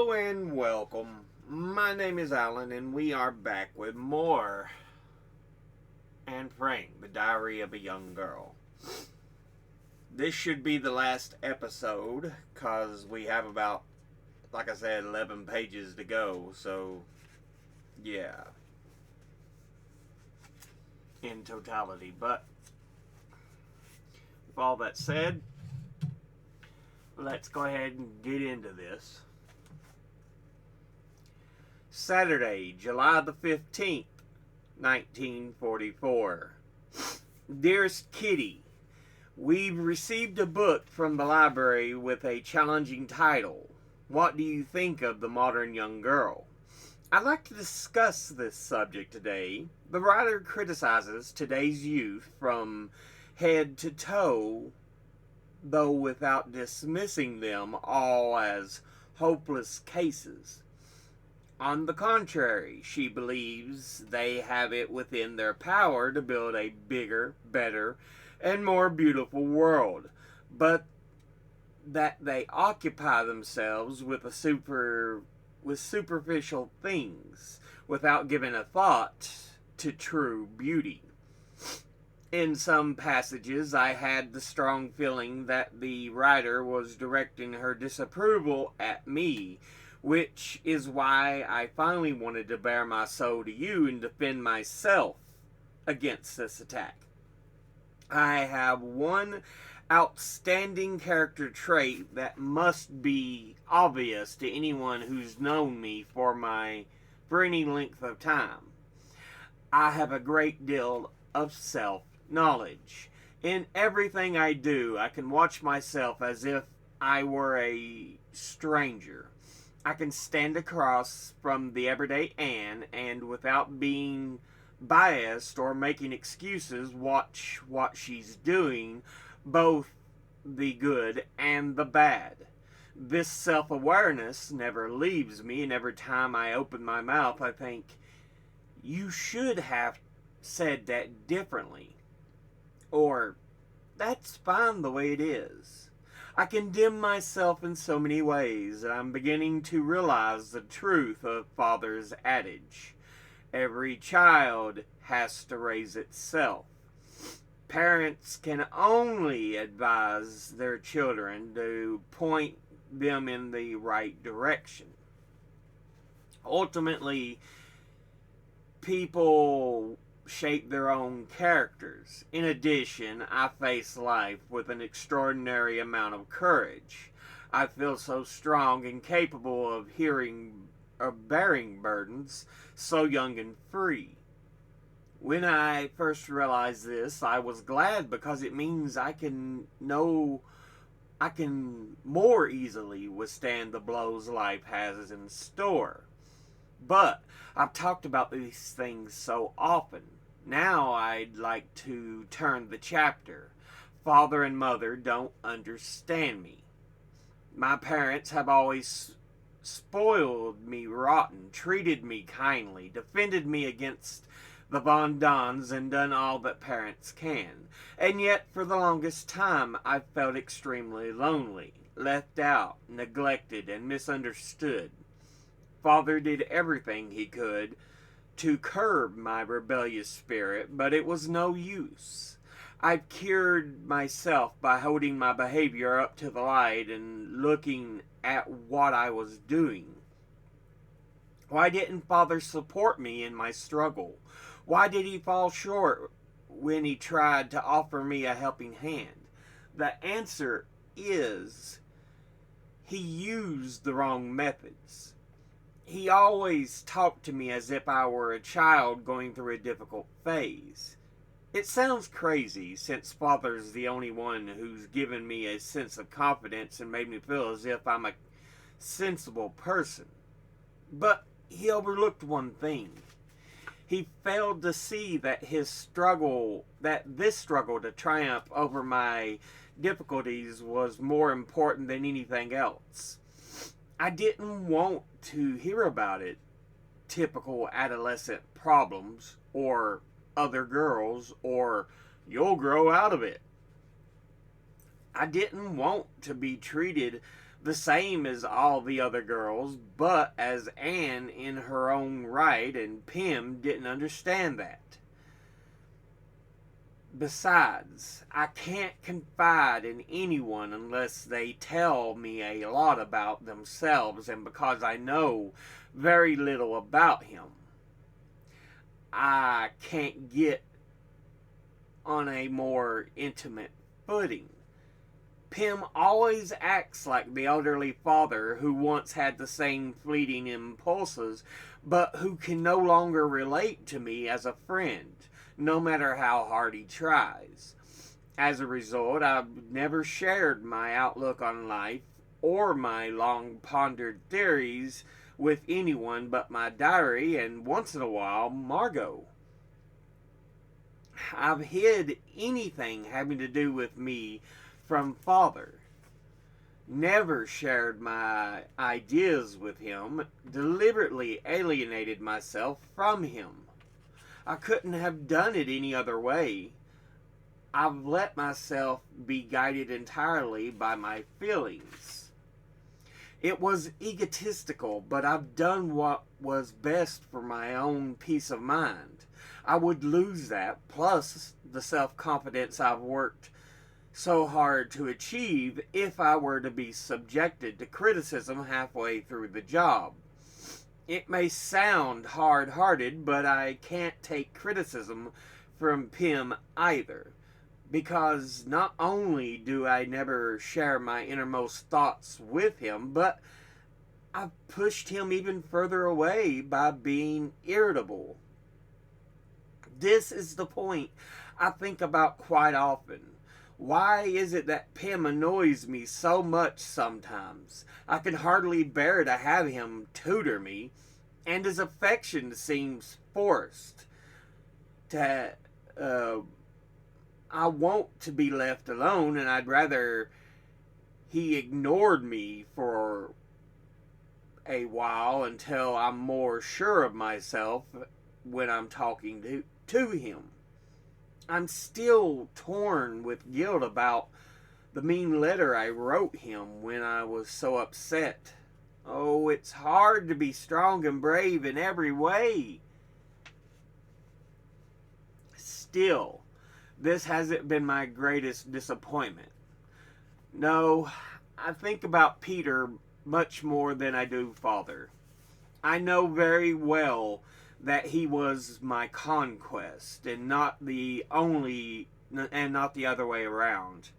Hello and welcome. My name is Alan, and we are back with more Anne Frank, The Diary of a Young Girl. This should be the last episode because we have about, like I said, 11 pages to go. So, yeah, in totality. But with all that said, let's go ahead and get into this. Saturday, July the 15th, 1944. Dearest Kitty, we've received a book from the library with a challenging title. What do you think of the modern young girl? I'd like to discuss this subject today. The writer criticizes today's youth from head to toe, though without dismissing them all as hopeless cases. On the contrary, she believes they have it within their power to build a bigger, better, and more beautiful world, but that they occupy themselves with superficial things without giving a thought to true beauty. In some passages, I had the strong feeling that the writer was directing her disapproval at me, which is why I finally wanted to bare my soul to you and defend myself against this attack. I have one outstanding character trait that must be obvious to anyone who's known me for any length of time. I have a great deal of self-knowledge. In everything I do, I can watch myself as if I were a stranger. I can stand across from the everyday Anne and without being biased or making excuses watch what she's doing, both the good and the bad. This self-awareness never leaves me, and every time I open my mouth I think, you should have said that differently. Or, that's fine the way it is. I condemn myself in so many ways that I'm beginning to realize the truth of Father's adage. Every child has to raise itself. Parents can only advise their children to point them in the right direction. Ultimately, people shape their own characters. In addition, I face life with an extraordinary amount of courage. I feel so strong and capable of bearing burdens, so young and free. When I first realized this, I was glad because it means I can more easily withstand the blows life has in store. But I've talked about these things so often. Now I'd like to turn the chapter. Father and mother don't understand me. My parents have always spoiled me rotten, treated me kindly, defended me against the Von Dons, and done all that parents can. And yet, for the longest time, I've felt extremely lonely, left out, neglected, and misunderstood. Father did everything he could to curb my rebellious spirit, but it was no use. I've cured myself by holding my behavior up to the light and looking at what I was doing. Why didn't Father support me in my struggle? Why did he fall short when he tried to offer me a helping hand? The answer is he used the wrong methods. He always talked to me as if I were a child going through a difficult phase. It sounds crazy since Father's the only one who's given me a sense of confidence and made me feel as if I'm a sensible person. But he overlooked one thing. He failed to see that this struggle to triumph over my difficulties was more important than anything else. I didn't want to hear about it. Typical adolescent problems, or other girls, or you'll grow out of it. I didn't want to be treated the same as all the other girls, but as Anne in her own right, and Pym didn't understand that. Besides, I can't confide in anyone unless they tell me a lot about themselves, and because I know very little about him, I can't get on a more intimate footing. Pym always acts like the elderly father who once had the same fleeting impulses, but who can no longer relate to me as a friend, no matter how hard he tries. As a result, I've never shared my outlook on life or my long pondered theories with anyone but my diary and once in a while Margot. I've hid anything having to do with me from father. Never shared my ideas with him, deliberately alienated myself from him. I couldn't have done it any other way. I've let myself be guided entirely by my feelings. It was egotistical, but I've done what was best for my own peace of mind. I would lose that, plus the self-confidence I've worked so hard to achieve, if I were to be subjected to criticism halfway through the job. It may sound hard-hearted, but I can't take criticism from Pym either, because not only do I never share my innermost thoughts with him, but I've pushed him even further away by being irritable. This is the point I think about quite often. Why is it that Pym annoys me so much sometimes? I can hardly bear to have him tutor me, and his affection seems forced. To, I want to be left alone, and I'd rather he ignored me for a while until I'm more sure of myself when I'm talking to him. I'm still torn with guilt about the mean letter I wrote him when I was so upset. Oh, it's hard to be strong and brave in every way. Still, this hasn't been my greatest disappointment. No, I think about Peter much more than I do Father. I know very well that he was my conquest and not the other way around.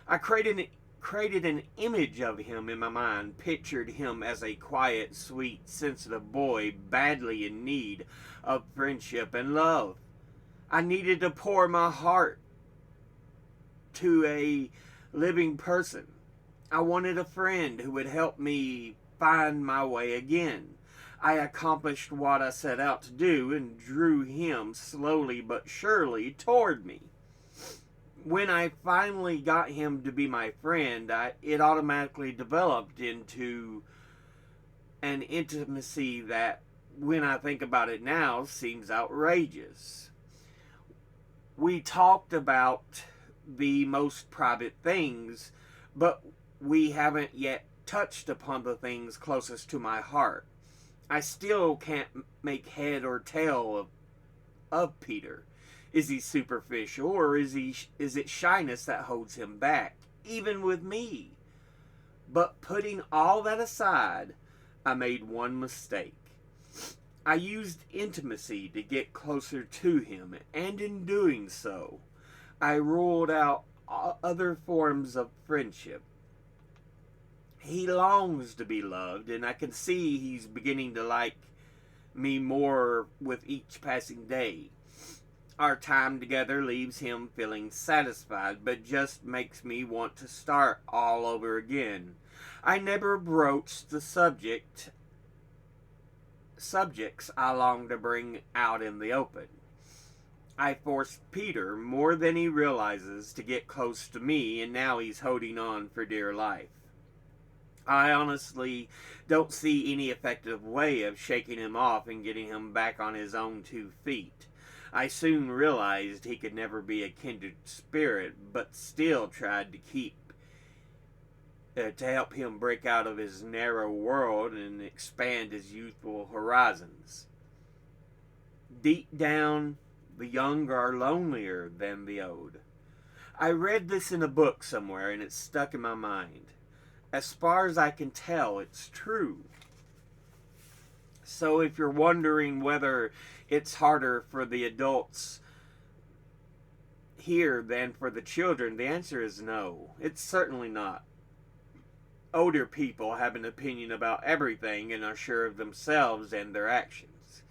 I created an image of him in my mind, pictured him as a quiet, sweet, sensitive boy badly in need of friendship and love. I needed to pour my heart to a living person. I wanted a friend who would help me find my way again. I accomplished what I set out to do and drew him slowly but surely toward me. When I finally got him to be my friend, it automatically developed into an intimacy that, when I think about it now, seems outrageous. We talked about the most private things, but we haven't yet touched upon the things closest to my heart. I still can't make head or tail of Peter. Is he superficial, or is it shyness that holds him back, even with me? But putting all that aside, I made one mistake. I used intimacy to get closer to him, and in doing so, I ruled out other forms of friendship. He longs to be loved, and I can see he's beginning to like me more with each passing day. Our time together leaves him feeling satisfied, but just makes me want to start all over again. I never broached the subjects I long to bring out in the open. I forced Peter more than he realizes to get close to me, and now he's holding on for dear life. I honestly don't see any effective way of shaking him off and getting him back on his own 2 feet. I soon realized he could never be a kindred spirit, but still tried to keep to help him break out of his narrow world and expand his youthful horizons. Deep down, the young are lonelier than the old. I read this in a book somewhere and it's stuck in my mind. As far as I can tell, it's true. So if you're wondering whether it's harder for the adults here than for the children, the answer is no. It's certainly not. Older people have an opinion about everything and are sure of themselves and their actions.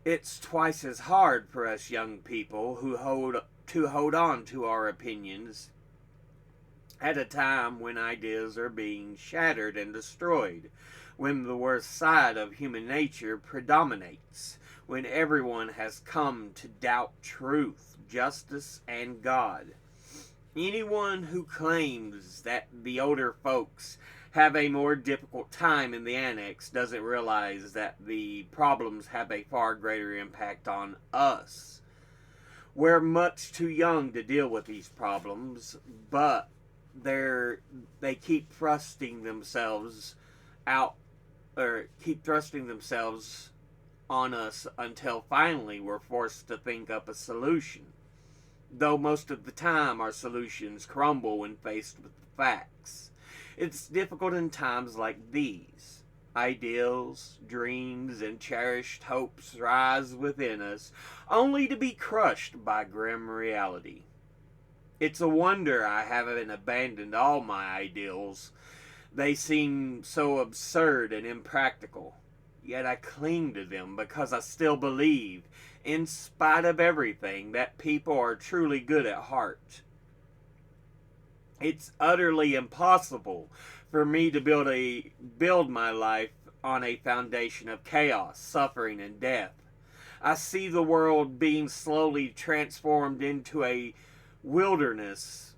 It's twice as hard for us young people who hold on to our opinions at a time when ideas are being shattered and destroyed, when the worst side of human nature predominates, when everyone has come to doubt truth, justice, and God. Anyone who claims that the older folks have a more difficult time in the annex doesn't realize that the problems have a far greater impact on us. We're much too young to deal with these problems, but they keep thrusting themselves out, or keep thrusting themselves on us until finally we're forced to think up a solution. Though most of the time our solutions crumble when faced with the facts. It's difficult in times like these. Ideals, dreams, and cherished hopes rise within us, only to be crushed by grim reality. It's a wonder I haven't abandoned all my ideals. They seem so absurd and impractical. Yet I cling to them because I still believe, in spite of everything, that people are truly good at heart. It's utterly impossible for me to build my life on a foundation of chaos, suffering, and death. I see the world being slowly transformed into a wilderness.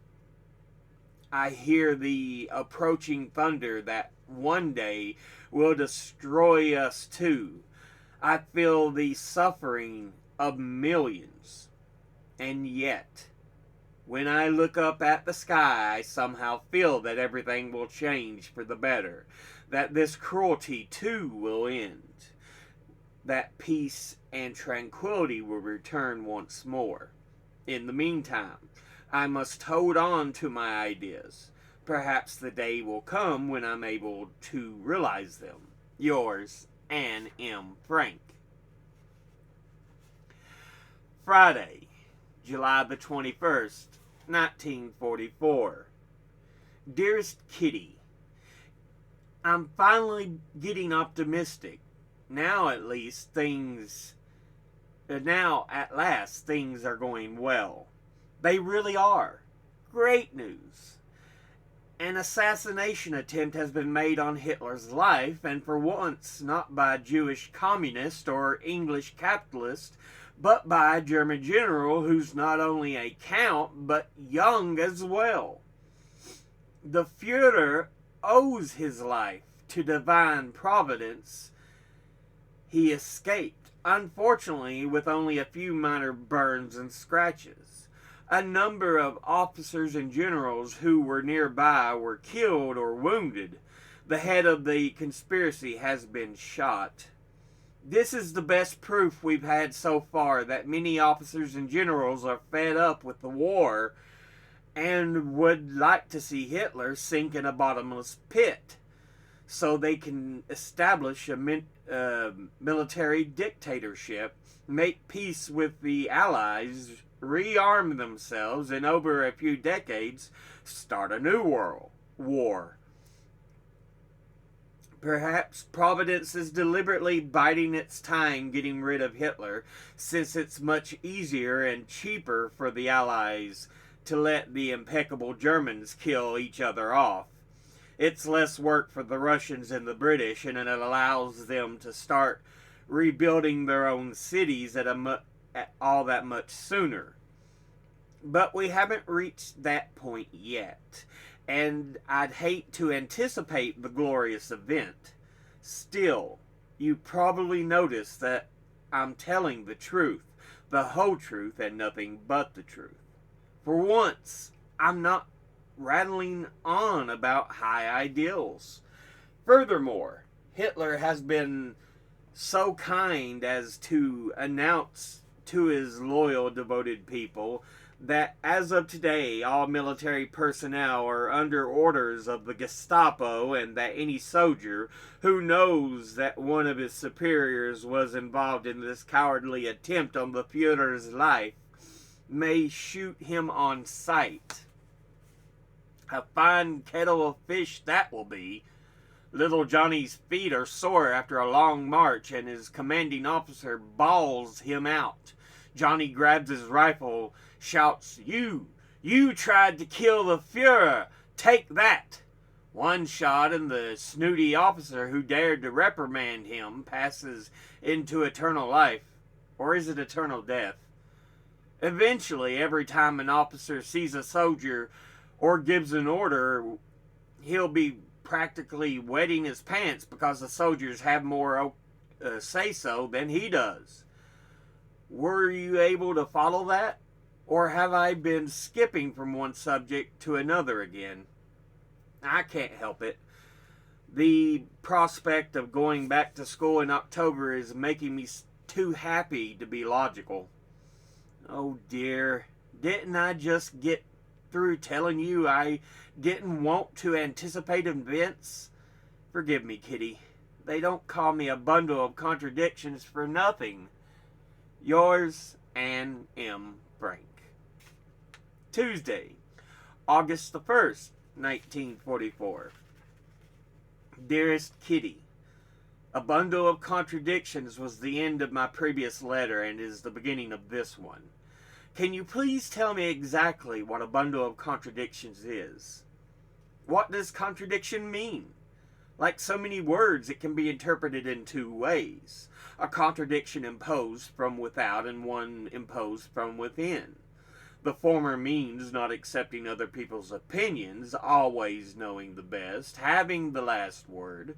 I hear the approaching thunder that one day will destroy us too. I feel the suffering of millions. And yet, when I look up at the sky, I somehow feel that everything will change for the better. That this cruelty too will end. That peace and tranquility will return once more. In the meantime, I must hold on to my ideas. Perhaps the day will come when I'm able to realize them. Yours, Anne M. Frank. Friday, July the 21st, 1944. Dearest Kitty, I'm finally getting optimistic. Now at last things are going well. They really are. Great news. An assassination attempt has been made on Hitler's life, and for once not by a Jewish communist or English capitalist, but by a German general who's not only a count, but young as well. The Führer owes his life to divine providence. He escaped, unfortunately with only a few minor burns and scratches. A number of officers and generals who were nearby were killed or wounded. The head of the conspiracy has been shot. This is the best proof we've had so far that many officers and generals are fed up with the war and would like to see Hitler sink in a bottomless pit so they can establish a military dictatorship, make peace with the Allies, rearm themselves, and over a few decades start a new world war. Perhaps Providence is deliberately biding its time getting rid of Hitler, since it's much easier and cheaper for the Allies to let the impeccable Germans kill each other off. It's less work for the Russians and the British, and it allows them to start rebuilding their own cities at all that much sooner. But we haven't reached that point yet, and I'd hate to anticipate the glorious event. Still, you probably noticed that I'm telling the truth, the whole truth, and nothing but the truth. For once, I'm not rattling on about high ideals. Furthermore, Hitler has been so kind as to announce to his loyal, devoted people that as of today, all military personnel are under orders of the Gestapo, and that any soldier who knows that one of his superiors was involved in this cowardly attempt on the Fuhrer's life may shoot him on sight. A fine kettle of fish that will be. Little Johnny's feet are sore after a long march, and his commanding officer bawls him out. Johnny grabs his rifle, shouts, You tried to kill the Fuhrer! Take that! One shot, and the snooty officer who dared to reprimand him passes into eternal life. Or is it eternal death? Eventually, every time an officer sees a soldier or gives an order, he'll be practically wetting his pants because the soldiers have more say-so than he does. Were you able to follow that? Or have I been skipping from one subject to another again? I can't help it. The prospect of going back to school in October is making me too happy to be logical. Oh dear, didn't I just get through telling you I didn't want to anticipate events? Forgive me, Kitty. They don't call me a bundle of contradictions for nothing. Yours, Anne M. Frank. Tuesday, August the 1st, 1944. Dearest Kitty, a bundle of contradictions was the end of my previous letter and is the beginning of this one. Can you please tell me exactly what a bundle of contradictions is? What does contradiction mean? Like so many words, it can be interpreted in two ways. A contradiction imposed from without and one imposed from within. The former means not accepting other people's opinions, always knowing the best, having the last word.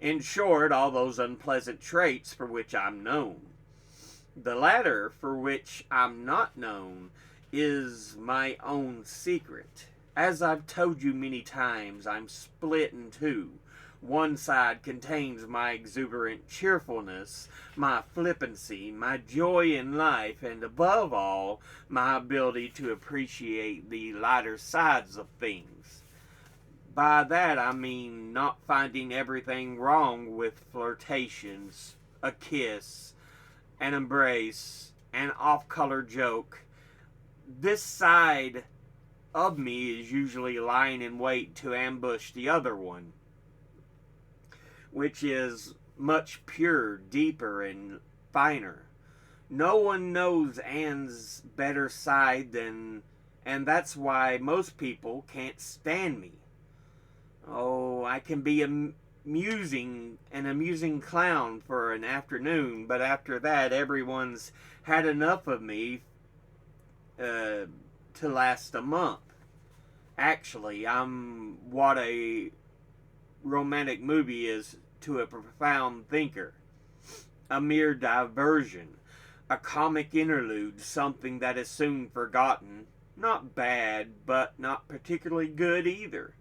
In short, all those unpleasant traits for which I'm known. The latter, for which I'm not known, is my own secret. As I've told you many times, I'm split in two. One side contains my exuberant cheerfulness, my flippancy, my joy in life, and above all, my ability to appreciate the lighter sides of things. By that I mean not finding everything wrong with flirtations, a kiss, an embrace, an off-color joke. This side of me is usually lying in wait to ambush the other one, which is much purer, deeper, and finer. No one knows Anne's better side and that's why most people can't stand me. Oh, I can be an amusing clown for an afternoon, but after that, everyone's had enough of me to last a month. Actually, I'm what a romantic movie is to a profound thinker. A mere diversion, a comic interlude, something that is soon forgotten. Not bad, but not particularly good either.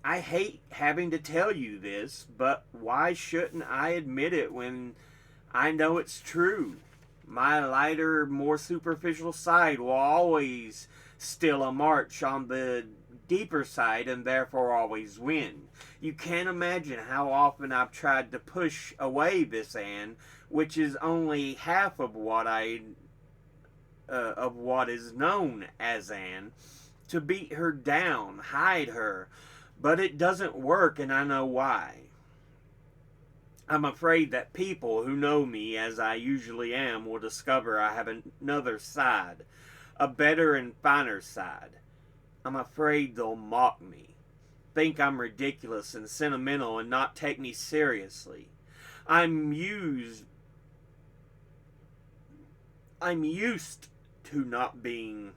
I hate having to tell you this, but why shouldn't I admit it when I know it's true? My lighter, more superficial side will always still a march on the deeper side and therefore always win. You can't imagine how often I've tried to push away this Anne, which is only half of what is known as Anne, to beat her down, hide her, but it doesn't work, and I know why. I'm afraid that people who know me as I usually am will discover I have another side, a better and finer side. I'm afraid they'll mock me, think I'm ridiculous and sentimental and not take me seriously. I'm used to not being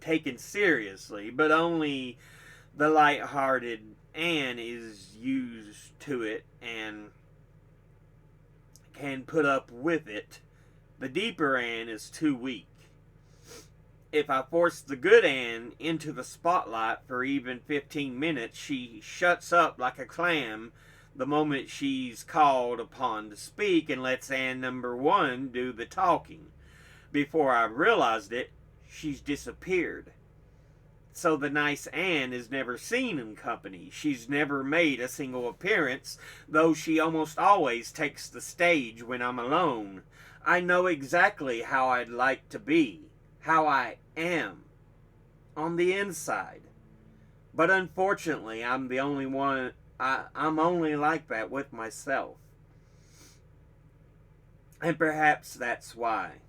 taken seriously, but only the light-hearted Anne is used to it and can put up with it. The deeper Anne is too weak. if I force the good Anne into the spotlight for even 15 minutes, she shuts up like a clam the moment she's called upon to speak and lets Anne number one do the talking. Before I realized it, she's disappeared. So the nice Anne is never seen in company. She's never made a single appearance, though she almost always takes the stage when I'm alone. I know exactly how I'd like to be, how I am, on the inside. But unfortunately, I'm the only one, I'm only like that with myself. And perhaps that's why.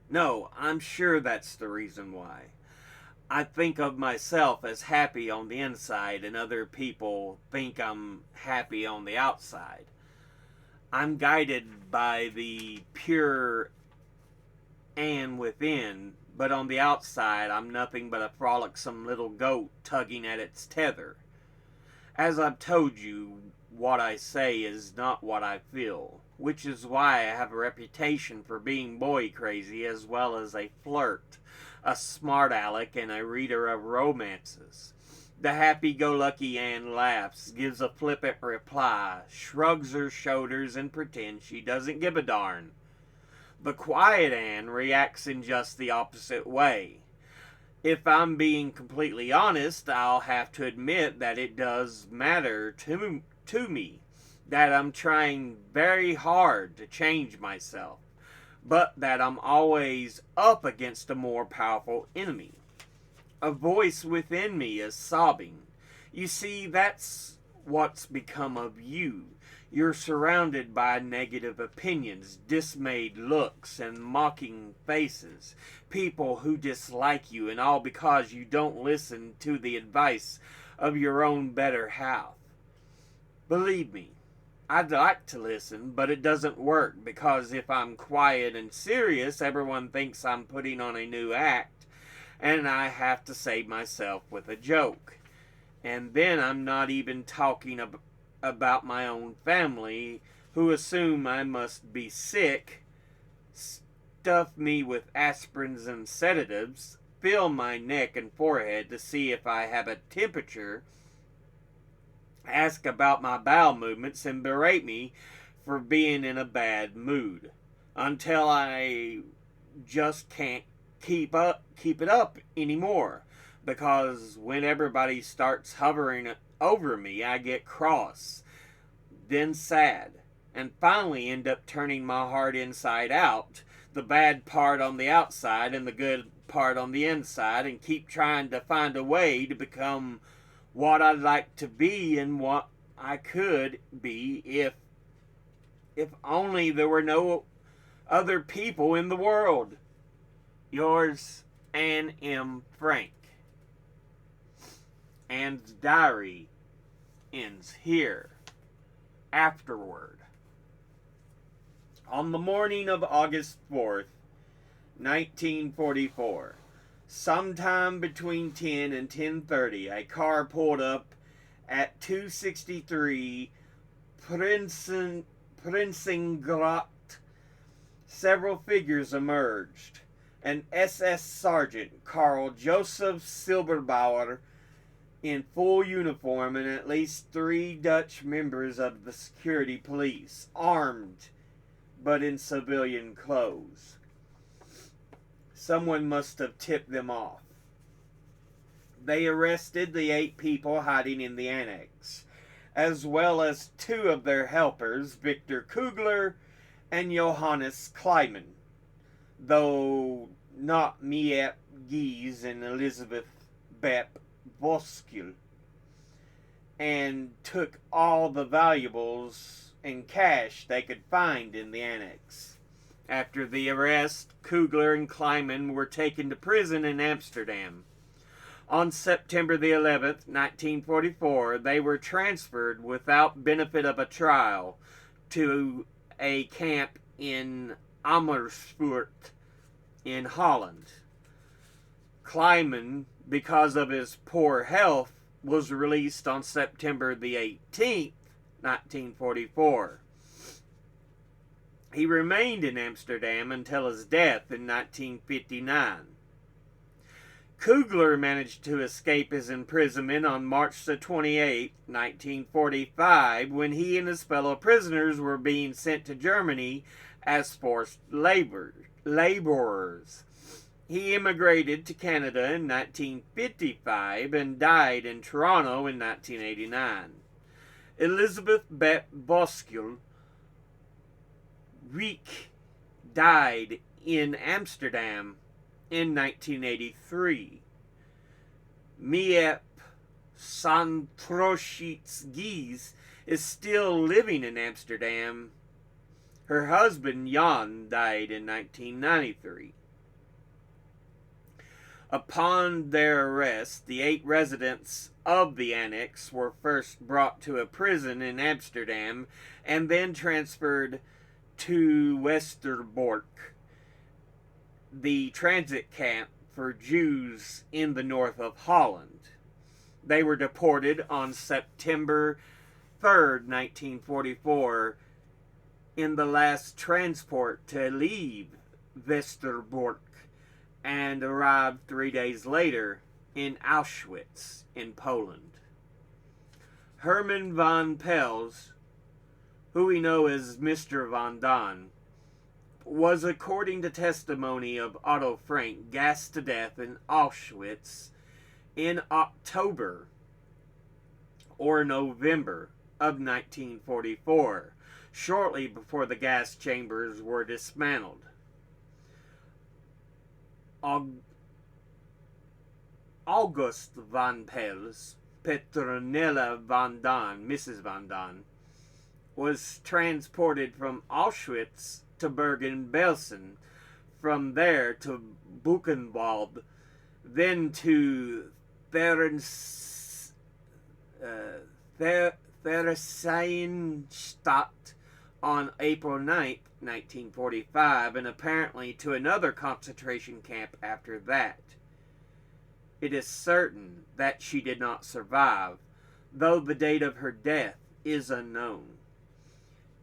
No, I'm sure that's the reason why. I think of myself as happy on the inside, and other people think I'm happy on the outside. I'm guided by the pure Anne within, but on the outside, I'm nothing but a frolicsome little goat tugging at its tether. As I've told you, what I say is not what I feel, which is why I have a reputation for being boy crazy as well as a flirt, a smart aleck, and a reader of romances. The happy-go-lucky Anne laughs, gives a flippant reply, shrugs her shoulders, and pretends she doesn't give a darn. The quiet Anne reacts in just the opposite way. If I'm being completely honest, I'll have to admit that it does matter to me, that I'm trying very hard to change myself, but that I'm always up against a more powerful enemy. A voice within me is sobbing. You see, that's what's become of you. You're surrounded by negative opinions, dismayed looks, and mocking faces. People who dislike you, and all because you don't listen to the advice of your own better half. Believe me, I'd like to listen, but it doesn't work, because if I'm quiet and serious, everyone thinks I'm putting on a new act, and I have to save myself with a joke. And then I'm not even talking about my own family, who assume I must be sick, stuff me with aspirins and sedatives, feel my neck and forehead to see if I have a temperature, ask about my bowel movements, and berate me for being in a bad mood, until I just can't keep it up anymore. Because when everybody starts hovering over me, I get cross, then sad, and finally end up turning my heart inside out, the bad part on the outside and the good part on the inside, and keep trying to find a way to become what I'd like to be and what I could be if only there were no other people in the world. Yours, Anne M. Frank. Anne's diary ends here. Afterword. On the morning of August 4th, 1944, sometime between 10 and 10:30, a car pulled up at 263 Prinsengracht. Several figures emerged. An SS Sergeant, Karl Joseph Silberbauer, in full uniform, and at least 3 Dutch members of the security police, armed but in civilian clothes. Someone must have tipped them off. They arrested the 8 people hiding in the annex, as well as 2 of their helpers, Victor Kugler and Johannes Kleiman, though not Miep Gies and Elizabeth Bepp Voskil, and took all the valuables and cash they could find in the annex. After the arrest, Kugler and Kleiman were taken to prison in Amsterdam. On September the 11th, 1944, they were transferred without benefit of a trial to a camp in Amersfoort in Holland. Kleiman, because of his poor health, was released on September the 18th, 1944. He remained in Amsterdam until his death in 1959. Kugler managed to escape his imprisonment on March the 28th, 1945, when he and his fellow prisoners were being sent to Germany as forced laborers. He immigrated to Canada in 1955 and died in Toronto in 1989. Elizabeth Boskell Rieck died in Amsterdam in 1983. Miep Santroschitz-Gies is still living in Amsterdam. Her husband, Jan, died in 1993. Upon their arrest, the 8 residents of the annex were first brought to a prison in Amsterdam and then transferred to Westerbork, the transit camp for Jews in the north of Holland. They were deported on September 3rd, 1944, in the last transport to leave Westerbork, and arrived 3 days later in Auschwitz in Poland. Herman von Pels, who we know as Mr. Von Don, was, according to testimony of Otto Frank, gassed to death in Auschwitz in October or November of 1944, shortly before the gas chambers were dismantled. August von Pels, Petronella von Don, Mrs. Von Don, was transported from Auschwitz to Bergen-Belsen, from there to Buchenwald, then to Theresienstadt on April 9th, 1945, and apparently to another concentration camp after that. It is certain that she did not survive, though the date of her death is unknown.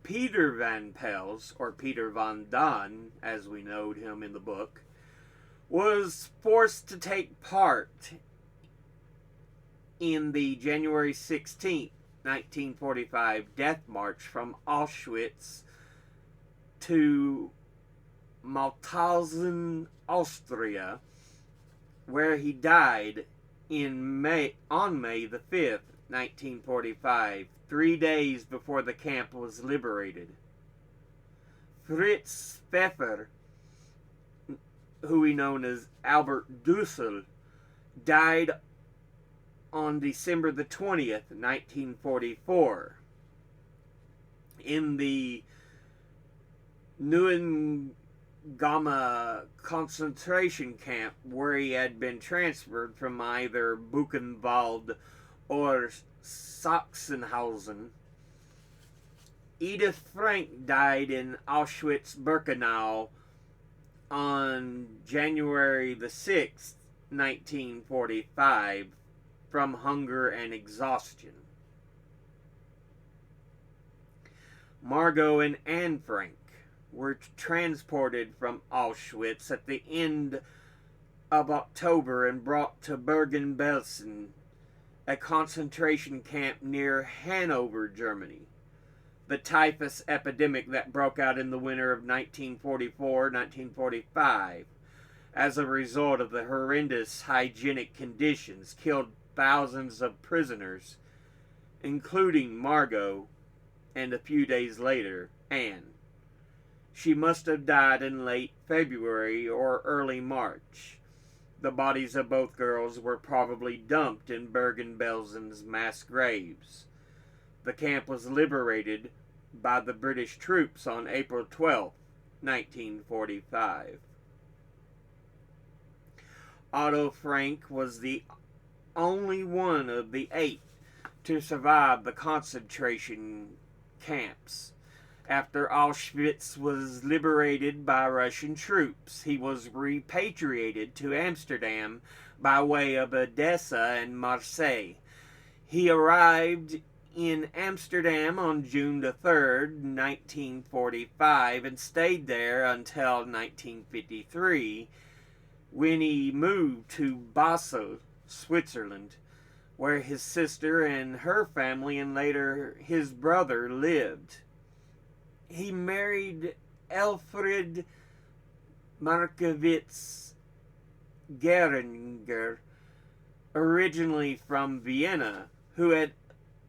Peter Van Pels, or Peter Von Don, as we know him in the book, was forced to take part in the January 16th, 1945 death march from Auschwitz to Mauthausen, Austria, where he died on May the 5th, 1945, 3 days before the camp was liberated. Fritz Pfeffer, who we know as Albert Dussel, died on December the 20th, 1944, in the Neuengamme concentration camp, where he had been transferred from either Buchenwald or Sachsenhausen. Edith Frank died in Auschwitz-Birkenau on January the 6th, 1945, from hunger and exhaustion. Margot and Anne Frank were transported from Auschwitz at the end of October and brought to Bergen-Belsen, a concentration camp near Hanover, Germany. The typhus epidemic that broke out in the winter of 1944-1945, as a result of the horrendous hygienic conditions, killed thousands of prisoners, including Margot, and a few days later, Anne. She must have died in late February or early March. The bodies of both girls were probably dumped in Bergen-Belsen's mass graves. The camp was liberated by the British troops on April 12, 1945. Otto Frank was the only one of the 8 to survive the concentration camps. After Auschwitz was liberated by Russian troops, he was repatriated to Amsterdam by way of Odessa and Marseille. He arrived in Amsterdam on June the 3rd, 1945, and stayed there until 1953, when he moved to Basel, Switzerland, where his sister and her family and later his brother lived. He married Elfried Markowitz Geringer, originally from Vienna, who had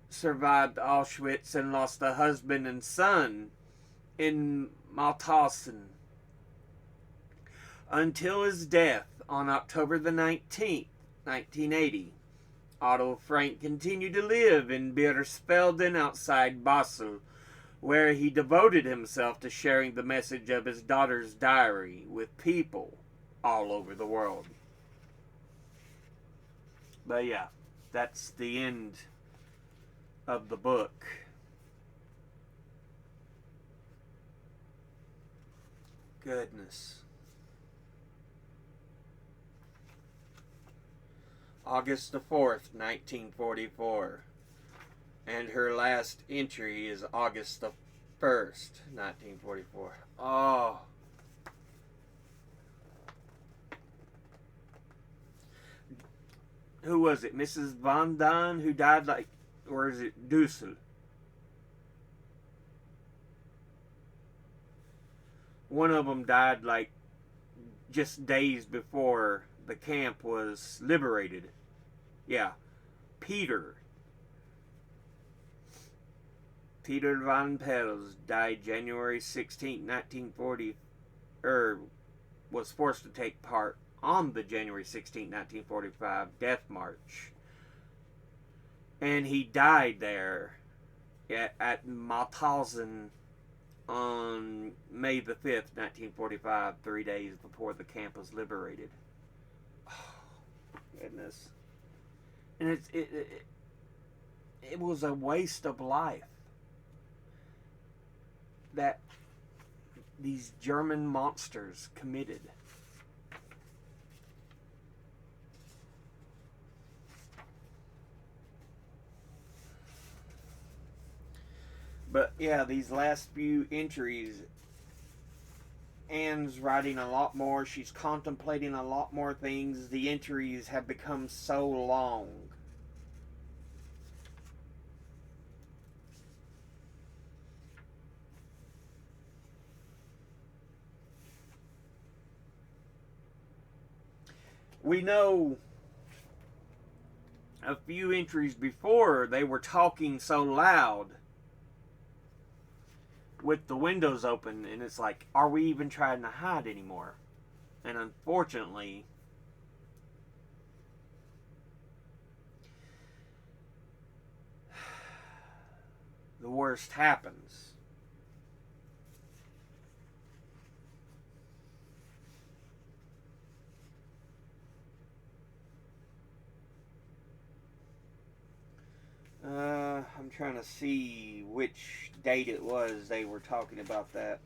survived Auschwitz and lost a husband and son in Mauthausen. Until his death on October the 19th, 1980, Otto Frank continued to live in Bergen-Belsen outside Basel, where he devoted himself to sharing the message of his daughter's diary with people all over the world. But yeah, that's the end of the book. Goodness. August the 4th, 1944. And her last entry is August the 1st, 1944. Oh. Who was it? Mrs. Von Don, who died like, or is it Dussel? One of them died like just days before the camp was liberated. Yeah. Peter von Pels died January 16, 1940, was forced to take part on the January 16, 1945 Death March. And he died there at Mauthausen on May the 5th, 1945, 3 days before the camp was liberated. Oh, goodness. And it was a waste of life that these German monsters committed. But yeah, these last few entries, Anne's writing a lot more. She's contemplating a lot more things. The entries have become so long. We know a few entries before they were talking so loud with the windows open, and it's like, are we even trying to hide anymore? And unfortunately, the worst happens. I'm trying to see which date it was they were talking about that.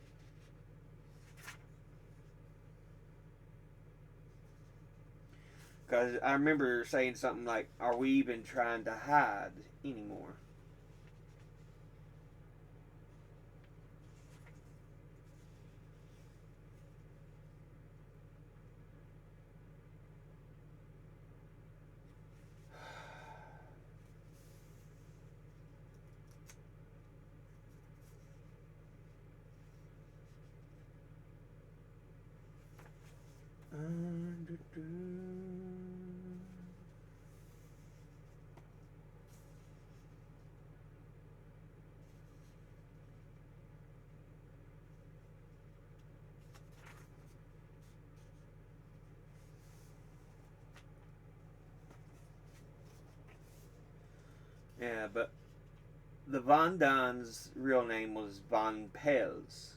Because I remember saying something like, are we even trying to hide anymore? Yeah, but the Von Don's real name was Von Pels.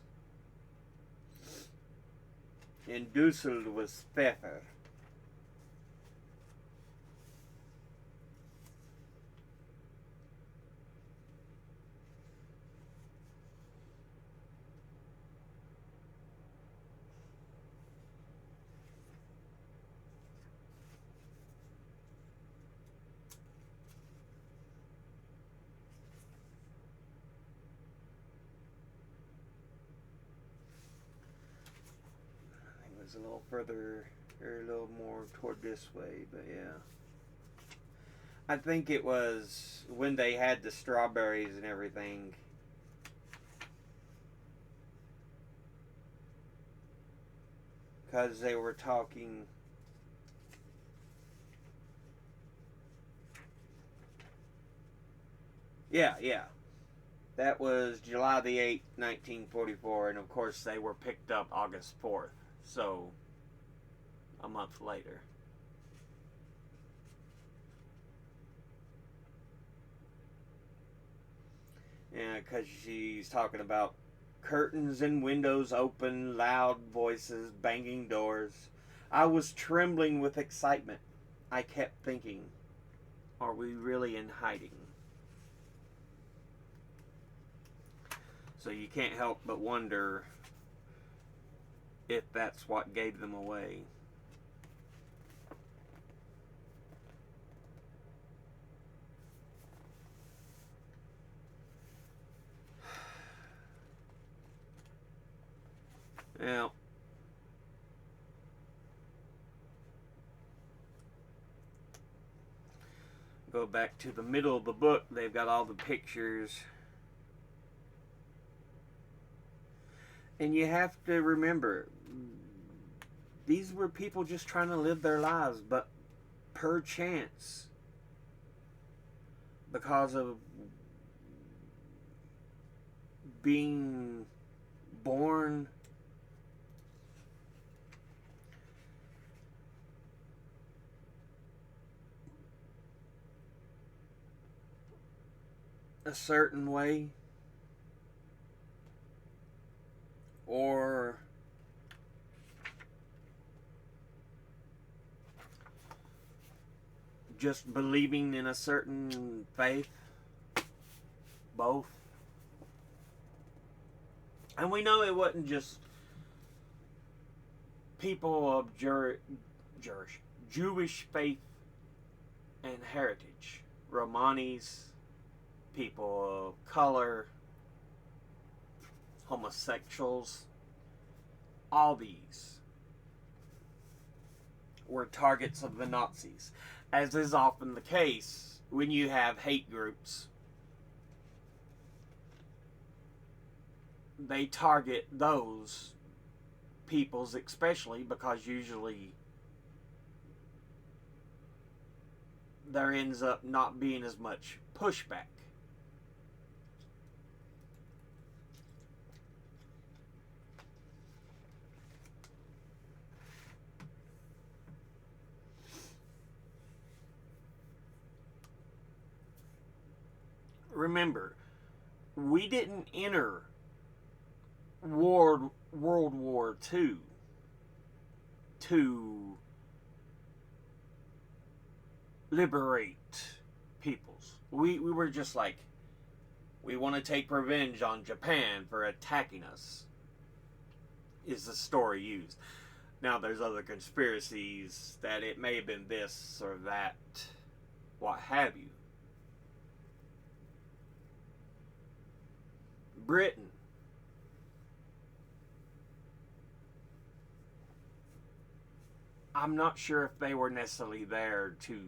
And Dussel was Pfeffer. I think it was a little further Or a little more toward this way, but yeah. I think it was when they had the strawberries and everything. Because they were talking. Yeah, yeah. That was July the 8th, 1944, and of course they were picked up August 4th, so a month later. Yeah, because she's talking about curtains and windows open, loud voices, banging doors. I was trembling with excitement. I kept thinking, are we really in hiding? So you can't help but wonder if that's what gave them away. Now, go back to the middle of the book. They've got all the pictures. And you have to remember, these were people just trying to live their lives, but perchance, because of being born a certain way, or just believing in a certain faith, both. And we know it wasn't just people of Jewish faith and heritage. Romanis, people of color, homosexuals, all these were targets of the Nazis. As is often the case when you have hate groups, they target those peoples especially because usually there ends up not being as much pushback. Remember, we didn't enter World War II to liberate peoples. We were just like, we want to take revenge on Japan for attacking us, is the story used. Now, there's other conspiracies that it may have been this or that, what have you. Britain. I'm not sure if they were necessarily there to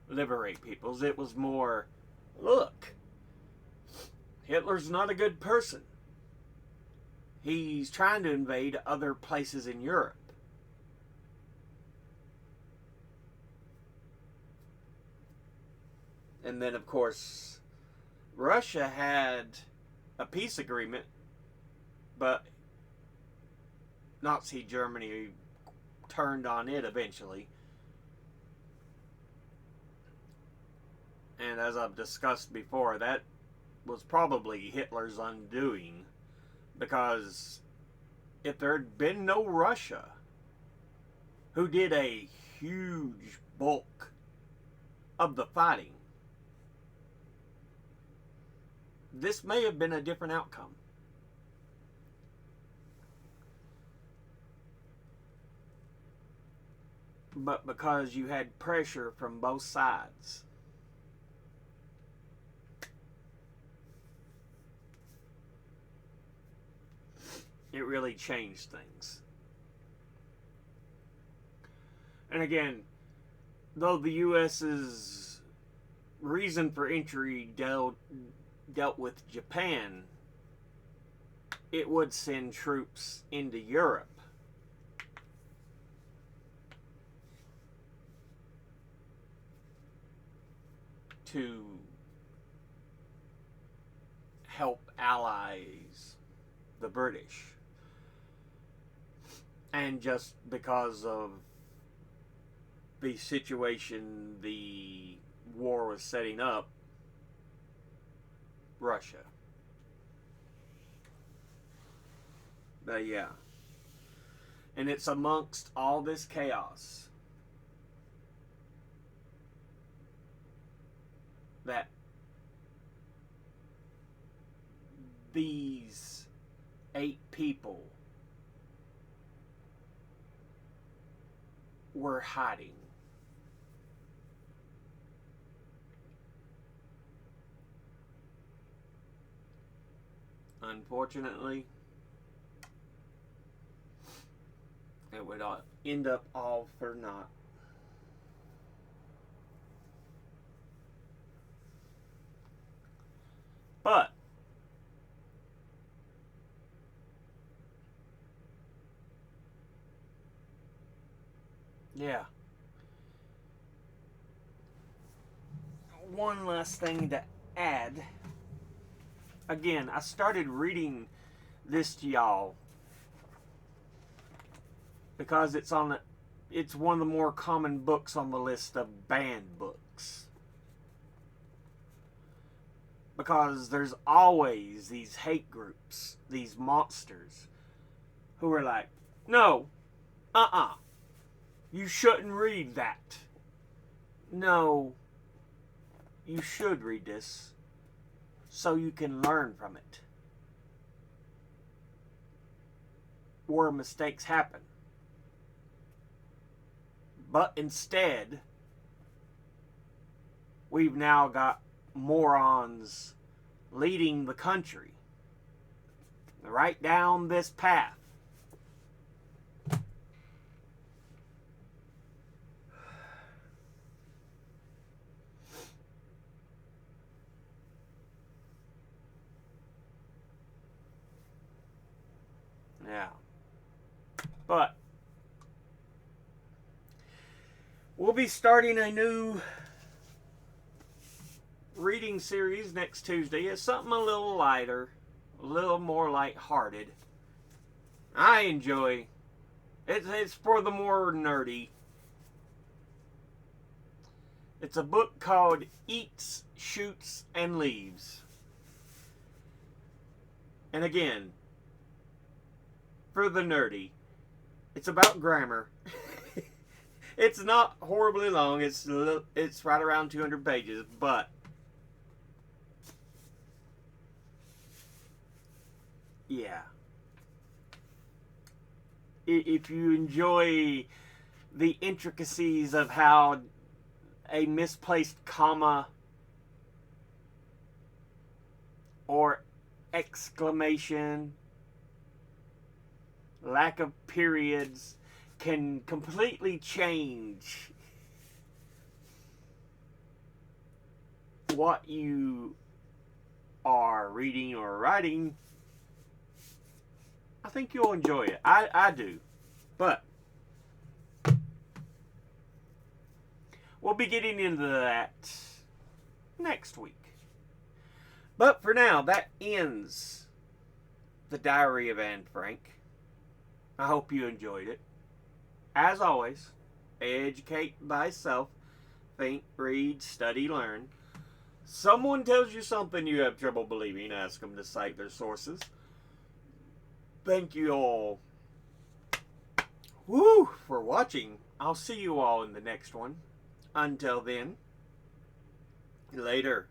liberate peoples. It was more, look, Hitler's not a good person. He's trying to invade other places in Europe. And then, of course, Russia had a peace agreement, but Nazi Germany turned on it eventually. And as I've discussed before, that was probably Hitler's undoing, because if there had been no Russia, who did a huge bulk of the fighting, this may have been a different outcome. But because you had pressure from both sides, It really changed things. And again, though the U.S.'s reason for entry dealt with Japan, it would send troops into Europe. To help allies the British. And just because of the situation the war was setting up, Russia. But yeah. And it's amongst all this chaos that these 8 people were hiding. Unfortunately, it would end up all for naught. But yeah. One last thing to add. Again, I started reading this to y'all because it's one of the more common books on the list of banned books. Because there's always these hate groups, these monsters, who are like, no, you shouldn't read that. No, you should read this so you can learn from it. Where mistakes happen. But instead, we've now got morons leading the country right down this path. Yeah. But we'll be starting a new reading series next Tuesday. It's something a little lighter, a little more lighthearted. I enjoy it. It's for the more nerdy. It's a book called Eats, Shoots, and Leaves. And again, for the nerdy, it's about grammar. It's not horribly long. It's right around 200 pages, but yeah. If you enjoy the intricacies of how a misplaced comma or exclamation, lack of periods can completely change what you are reading or writing, I think you'll enjoy it. I do. But we'll be getting into that next week. But for now, that ends the Diary of Anne Frank. I hope you enjoyed it. As always, educate thyself. Think, read, study, learn. Someone tells you something you have trouble believing, ask them to cite their sources. Thank you all for watching. I'll see you all in the next one. Until then, later.